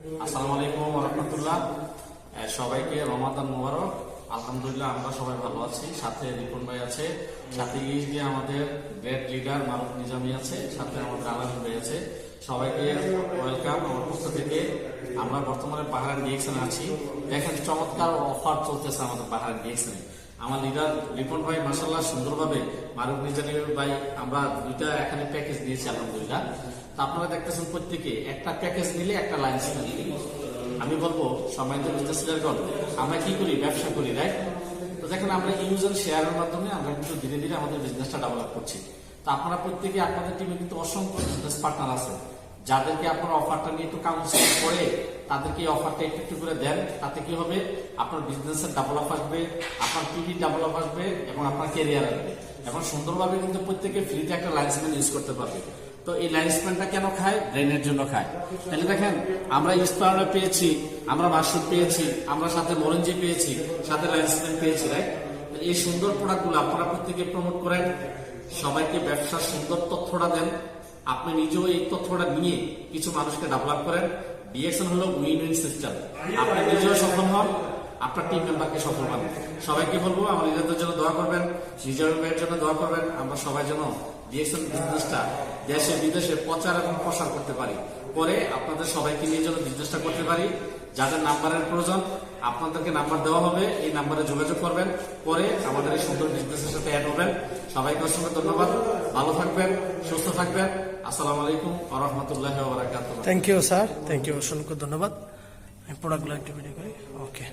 আসসালামু আলাইকুম ওয়া রাহমাতুল্লাহ। সবাইকে রমাদান মুবারক। আলহামদুলিল্লাহ আমরা সবাই ভালো আছি। সাথে রিপন ভাই আছে, সাথে গিয়ে আমাদের গ্রেট লিডার মারুফ নিজামী আছে, সাথে আমাদের আলম ভাই আছে। সবাইকে ওয়েলকাম আমার পক্ষ থেকে। আমরা বর্তমানে বাহারাইন ডিএক্সএনে আছি। দেখেন চমৎকার অফার চলতেছে আমাদের বাহারাইন ডিএক্সএনে। আমার লিডার রিপন ভাই মাশাআল্লাহ সুন্দরভাবে মারুফ নিজামী ভাই আমরা দুইটা এখানে প্যাকেজ দিয়েছি আলহামদুলিল্লাহ। তা আপনারা দেখতেছেন প্রত্যেকে একটা প্যাকেজ নিলে একটা লাইন্স নিলে। আমি বলবো সম্মানিত বিজনেস লিডারগণ, আমরা কি করি? ব্যবসা করি, রাইট? তো দেখেন আমরা ইউজ এন্ড শেয়ারের মাধ্যমে আমরা কিন্তু ধীরে ধীরে আমাদের বিজনেসটা ডেভেলপ করছি। তো আপনারা প্রত্যেকে আপনাদের টিমে কিন্তু অসংখ্য বিজনেস পার্টনার আছে, যাদেরকে আপনার অফারটা নিয়ে একটু কাউন্সিল করে তাদেরকে এই অফারটা একটু একটু করে দেন। তাতে কি হবে? আপনার বিজনেসের ডেভেলপ আসবে, আপনার টিভি ডেভেলপ আসবে এবং আপনার ক্যারিয়ার আসবে। এখন সুন্দরভাবে কিন্তু প্রত্যেকে ফ্রিতে একটা লাইসেন্স ইউজ করতে পারবে। তো এই লাইসেন্সটা কেন খায়? ব্রেনের জন্য খায়। তাহলে দেখেন আমরা ইস্পারটা পেয়েছি, আমরা মাশরুম পেয়েছি, আমরা সাথে মরঞ্জি পেয়েছি, সাথে লাইসেন্স পেয়েছি, রাইট? এই সুন্দর প্রোডাক্টগুলো আপনারা প্রত্যেকে প্রমোট করেন, সবাইকে ব্যবসার সুন্দর তথ্যটা দেন। আপনি নিজেও এই তথ্যটা নিয়ে কিছু মানুষকে ডেভেলপ করেন। ডিএক্সএন হলো উইন উইন সিস্টেম। আপনি নিজেও সফল হন, আপনার টিম মেম্বারকে সফল হন। সবাইকে বলবো আমার নিজেদের জন্য দোয়া করবেন, নিজের জন্য দোয়া করবেন। আমরা সবাই যেন ডিএক্সএন বিজনেসটা দেশে বিদেশে প্রচার এবং প্রসার করতে পারি, করে আপনাদের সবাইকে নিয়ে যেন বিজনেসটা করতে পারি। যাদের নাম্বারের প্রয়োজন আপনাদেরকে নাম্বার দেওয়া হবে, এই নাম্বারে যোগাযোগ করবেন, পরে আমাদের এই সুন্দর বিজনেসের সাথে অ্যাড হবেন। সবাইকে অসংখ্য ধন্যবাদ। ভালো থাকবেন, সুস্থ থাকবেন। আসসালামু আলাইকুম ওয়া রাহমাতুল্লাহি ওয়া বারাকাতুহু। Thank you sir, thank you, অসংখ্য ধন্যবাদ। আমি প্রোডাক্টগুলো একটু ভিডিও করি। ওকে।